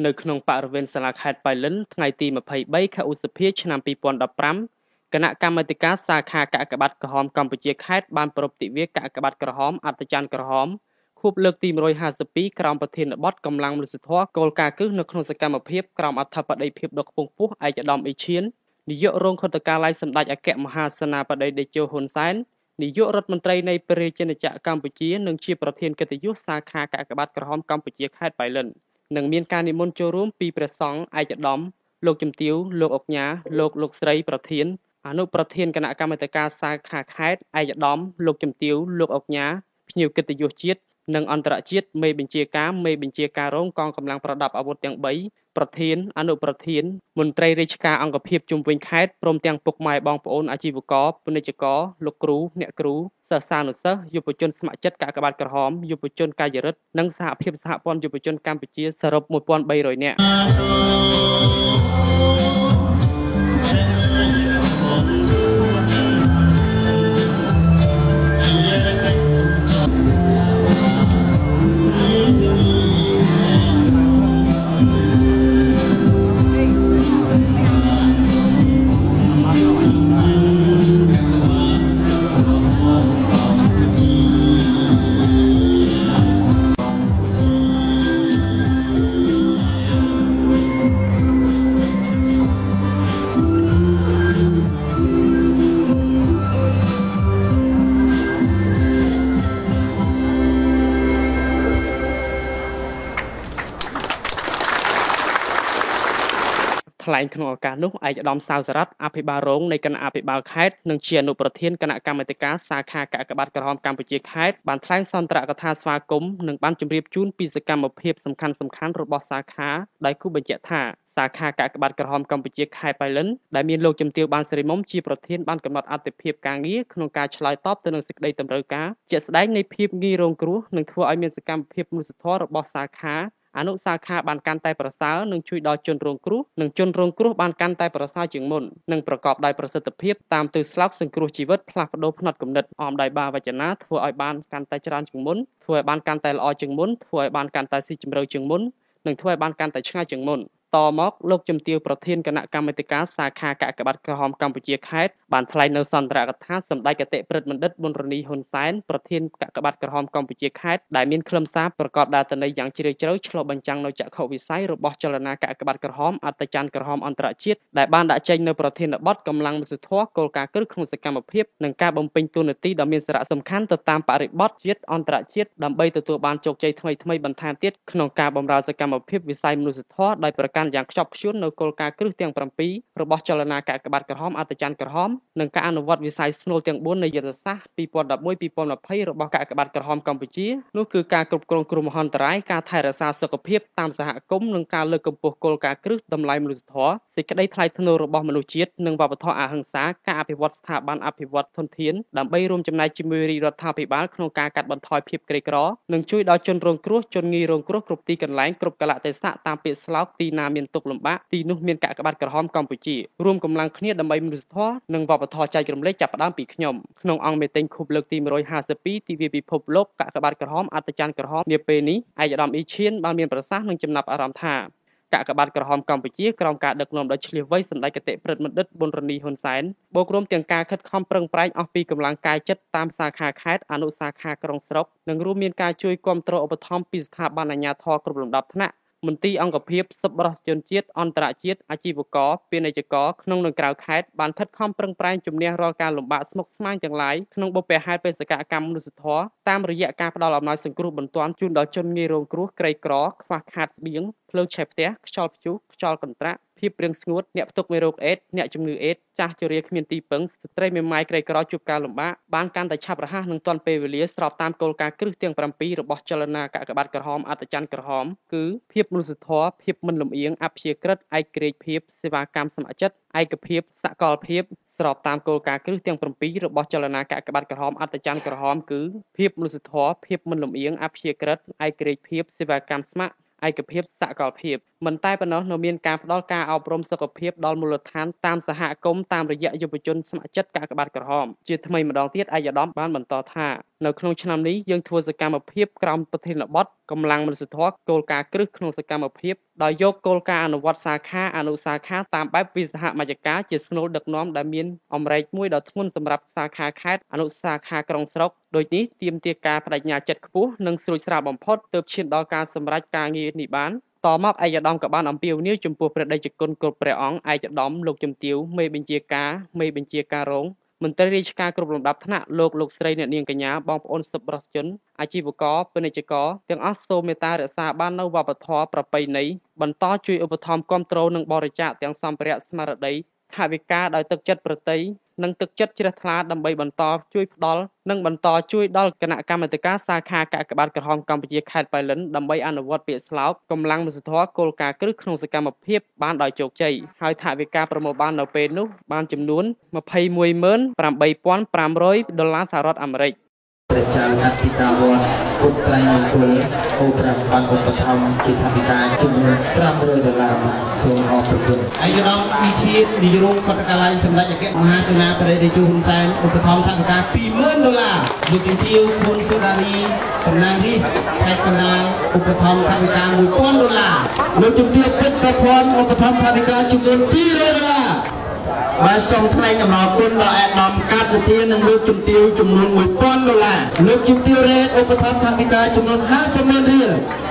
នៅក្នុងបរិវេណសាលាខេត្តប៉ៃលិនថ្ងៃទី23ខែឧសភាឆ្នាំ2015គណៈកម្មាធិការសាខាកាកបាទក្រហមកម្ពុជាខេត្តបានប្រពៃទិវាកាកបាទក្រហមអត្តច័ន្ទក្រហមខួបលើកទី152ក្រោមប្រធានបទកម្លាំងមនុស្សធម៌គោលការណ៍គ្រឹះនៅក្នុងសកម្មភាពក្រោមអធិបតេយ្យភាពដ៏ខ្ពង់ខ្ពស់ឯកឧត្តមអេឈៀននាយករងខុទ្ទកាល័យសម្ដេចអគ្គមហាសេនាបតីតេជោហ៊ុនសែននាយករដ្ឋមន្ត្រីនៃព្រះរាជាណាចក្រកម្ពុជានិងជាប្រធានកិត្តិយសសាខាកាកបាទក្រហមកម្ពុជាខេត្តប៉ៃលិននឹងមានការនិមន្តចូលរួមពីព្រះសង្ឃឯកឧត្តមលោកជំទាវលោកអុកញ៉ាលោកស្រីប្រធានអនុប្រធានគណៈកម្មាធិការសាខាខេត្តឯកឧត្តមលោកជំទាវលោកអុកញ៉ាភ្ញៀវកិត្តិយសជាតិនិងអន្តរជាតិមេបញ្ជាការរងកងកម្លាំងប្រដាប់អាវុធទាំង3ប្រធានអនុប្រធានមន្ត្រីរាជការអង្គភាពជុំវិញខេត្តព្រមទាំងពុកម៉ែបងប្អូនអាជីវករពាណិជ្ជករលោកគ្រូអ្នកគ្រូសិស្សានុសិស្សយុវជនស្ម័គ្រចិត្តកាកបាទក្រហមយុវជនកាយរិទ្ធនិងសហភាពសហព័ន្ធយុវជនកម្ពុជាសរុប1300នាក់ថ្លែងក្នុងឱកាសនោះឯកឧត្តមសាវសារ៉ាត់អភិបាលរងនៃគណៈអភិបាលខេត្តនិងជាអនុប្រធានគណៈកម្មាធិការសាខាកាកបាទក្រហមកម្ពុជាខេត្តបានថ្លែងសន្ទរកថាស្វាគមន៍និងបានជម្រាបជូនពីសកម្មភាពសំខាន់ៗរបស់សាខាដោយគូបញ្ជាក់ថាសាខាកាកបាទក្រហមកម្ពុជាខេត្តប៉ៃលិនដែលមានលោកជំទាវបានសេរីមុំជាប្រធានបានកំណត់អត្ថប្រយោជន៍ការងារក្នុងការឆ្លើយតបទៅនឹងសេចក្តីតម្រូវការជាក់ស្ដែងនៃភាពងាយរងគ្រោះនិងធ្វើឲ្យមានសកម្មភាពមនុស្សធម៌របស់សាខាអនុសាខាបានកាន់តែប្រសើរនិងជួយដល់ជនរងគ្រោះនិងជនរងគ្រោះបានកាន់តែប្រសើរជាងមុននិងប្រកបដោយប្រសិទ្ធភាពតាមទិសស្លោកសង្គ្រោះជីវិតផ្លាស់ប្ដូរផ្នត់គំនិតអមដោយបាវចនាធ្វើឲ្យបានកាន់តែច្រើនជាងមុនធ្វើឲ្យបានកាន់តែល្អជាងមុនធ្វើឲ្យបានកាន់តែស៊ីជម្រៅជាងមុននិងធ្វើឲ្យបានកាន់តែឆ្ងាយជាងមុនតមកលោកជំទាវប្រធានគណៈកម្មាធិការសាខាកាកបាទក្រហមកម្ពុជាខេត្តបានថ្លែងនៅសន្ទរកថាសម្ដេចគតិព្រឹទ្ធបណ្ឌិតប៊ុនរនីហ៊ុនសែនប្រធានកាកបាទក្រហមកម្ពុជាខេត្តដែលមានខ្លឹមសារប្រកបដោយអត្ថន័យយ៉ាងជ្រាលជ្រៅឆ្លុះបញ្ចាំងនៅចក្ខុវិស័យរបស់ចលនាកាកបាទក្រហមអត្តច័ន្ទក្រហមអន្តរជាតិដែលបានដាក់ចេញនៅប្រធានបទកម្លាំងមនុស្សធម៌គោលការណ៍គ្រឹះក្នុងសកម្មភាពនិងការបំពេញតួនាទីដ៏មានសារៈសំខាន់ទៅតាមបរិបទជាតិអន្តរជាតិដើម្បីទទួលបានជោគជ័យថ្មីៗបន្ថែមទៀតក្នុងការបម្រើសកម្មភាពវិស័យមនុស្សធម៌ដោយប្រកាន់យ៉ាងខ្ជាប់ខ្ជួននៅគោលការណ៍គ្រឹះទាំង7របស់ចលនាកាកបាទក្រហមអត្តច័ន្ទក្រហមនិងការអនុវត្តវិស័យស្នូលទាំង4នៃយុទ្ធសាស្ត្រ2011-2020របស់កាកបាទក្រហមកម្ពុជានោះគឺការគ្រប់គ្រងគ្រោះមហន្តរាយការថែរក្សាសុខភាពតាមសហគមន៍និងការលើកកម្ពស់គោលការណ៍គ្រឹះតម្លៃមនុស្សធម៌សេចក្តីថ្លៃថ្នូររបស់មនុស្សជាតិនិងវប្បធម៌អហិង្សាការអភិវឌ្ឍស្ថាប័នអភិវឌ្ឍធនធានដើម្បីរួមចំណែកជាមួយរាជរដ្ឋាភិបាលក្នុងការកាត់បន្ថយភាពក្រីក្រនិងជួយដល់ជនរងគ្រោះជនងាយរងគ្រោះគ្រប់ទីកន្លែងគ្រប់កលៈទេសៈតាមពាក្យស្លោកទីណាមានទុក្ខលំបាកទីនោះមានកាកបាទក្រហមកម្ពុជារួមកម្លាំងគ្នាដើម្បីមនុស្សធម៌និងវប្បធម៌ចែករំលែកចាប់ផ្ដើមពីខ្ញុំក្នុងអង្គមេតិញខូបលើកទី152ទិវាពិភពលោកកាកបាទក្រហមអត្តច័ន្ទក្រហមនាពេលនេះឯកឧត្តមអ៊ីឈៀនបានមានប្រសាសន៍និងចំណាប់អារម្មណ៍ថាកាកបាទក្រហមកម្ពុជាក្រោមការដឹកនាំដោយឆ្លៀសវៃសម្ដេចគតិព្រឹទ្ធបណ្ឌិតប៊ុនរនីហ៊ុនសែនបូករួមទាំងការខិតខំប្រឹងប្រែងអស់ពីកម្លាំងកាយចិត្តតាមសាខាខេត្តអនុសាខាក្រុងស្រុកនិងរួមមានការជួយគាំទ្រឧបត្ថម្ភពីស្ថាប័នអាជ្ញាធរគ្រប់លំដាប់ថ្នាក់មន្ទីរអង្គភាពសប្បុរសជនជាតិអន្តរជាតិអាជីវករពាណិជ្ជករក្នុងនិងក្រៅខេត្តបានខិតខំប្រឹងប្រែងជំនះរាល់ការលំបាកស្មុគស្មាញទាំងឡាយក្នុងបុព្វហេតុបេសកកម្មមនុស្សធម៌តាមរយៈការផ្តល់អំណោយសង្គ្រោះបន្ទាន់ជូនដល់ជនងាយរងគ្រោះក្រីក្រខ្វះខាតស្បៀងភ្លើងឆេះផ្ទះខ្យល់ព្យុះខ្យល់កន្ត្រាក់ភាពព្រៀងស្ងួតអ្នកផ្ទុកមេរោគអេដស៍អ្នកជំងឺអេដស៍ចាស់ជរាគ្មានទីពឹងស្ត្រីមេម៉ាយក្រីក្រជួបការលំបាកបានកាន់តែឆាប់រហ័សនិងទាន់ពេលវេលាស្របតាមគោលការណ៍គ្រឹះទាំង7របស់ចលនាកាកបាទក្រហមអត្តច័ន្ទក្រហមគឺភាពមនុស្សធម៌ភាពមិនលំអៀងអព្យាក្រឹតឯករាជ្យភាពសេវាកម្មស្ម័គ្រចិត្តឯកភាពសកលភាពស្របតាមគោលការណ៍គ្រឹះទាំង7របស់ចលនាកាកបាទក្រហមអត្តច័ន្ទក្រហមគឺភាពមនុស្សធម៌ភាពមិនលំអៀងអព្យាក្រឹតឯករាជ្យភាពសេវាកម្មស្ម័គ្រឯកភាពសកលភាព មិនតែប៉ុណ្ណោះនៅមានការផ្ដល់ការអប់រំសុខភាពដល់មូលដ្ឋានតាមសហគមន៍តាមរយៈយុវជនស្ម័គ្រចិត្តកាកបាទក្រហមជាថ្មីម្ដងទៀតឯកឧត្តមបានបន្តថានៅក្នុងឆ្នាំនេះយើងធ្វើសកម្មភាពក្រោមប្រធានបទកម្លាំងមនុស្សធម៌គោលការណ៍គ្រឹះក្នុងសកម្មភាពដោយយកគោលការណ៍អនុវត្តសាខាអនុសាខាតាមបែបវិសហមជ្ឈការជាស្នូលដឹកនាំដែលមានអំរែកមួយដ៏ធ្ងន់សម្រាប់សាខាខេត្តអនុសាខាក្រុងស្រុកដូចនេះទាមទារការបដិញ្ញាចិត្តខ្ពស់និងស្រួចស្រាវបំផុតទើបឈានដល់ការសម្រេចការងារនេះបានតមកឯកឧត្តមក៏បានអំពាវនាវចំពោះព្រះតេជគុណគ្រប់ព្រះអង្គឯកឧត្តមលោកជំទាវមេបញ្ជាការរងមន្ត្រីរាជការគ្រប់លំដាប់ថ្នាក់លោកស្រីអ្នកនាងកញ្ញាបងប្អូនសិស្សប្រុសជនអាជីវករពាណិជ្ជករទាំងអស់សូមមេត្តារក្សាបាននូវវប្បធម៌ប្រពៃណីបន្តជួយឧបត្ថម្ភគាំទ្រនិងបរិច្ចាគទាំងសម្ភារៈស្មារតីថវិកាដោយទឹកចិត្តប្រតិនិងទឹកចិត្តជ្រះថ្លាដើម្បីបន្តជួយដល់គណៈកម្មាធិការសាខាកាកបាទក្រហមកម្ពុជាខេត្តប៉ៃលិនដើម្បីអនុវត្តពាក្យស្លោកកម្លាំងមនុស្សធម៌គោលការណ៍គ្រឹះក្នុងសកម្មភាពបានដោយជោគជ័យហើយថវិកាប្រមូលបាននៅពេលនោះបានចំនួន$218,500សហរដ្ឋអាមេរិកព្រះចៅអធិការវត្តពុទ្ធត្រៃមង្គលអូប្រាំបានឧបត្ថម្ភជាថវិកាចំនួន$500សូមអរគុណឯកឧត្តមវិធាននាយរដ្ឋកតកាល័យសម្ដេចអគ្គមហាសេនាបតីតេជោហ៊ុនសែនឧបត្ថម្ភថវិកា$20000លោកជំទាវខួនសូដារីតំណាងរាស្ត្រខេត្តកណ្ដាលឧបត្ថម្ភថវិកា$1000លោកជំទាវពេជ្រសុភ័ណ្ឌឧបត្ថម្ភថវិកាចំនួន$200បាទសូមថ្លែងអំណរគុណដល់អាដាមកាត់សធានិងលោកជំទាវចំនួន$1000លោកជំទាវរ៉េតឧបត្ថម្ភថវិកាចំនួន$50,000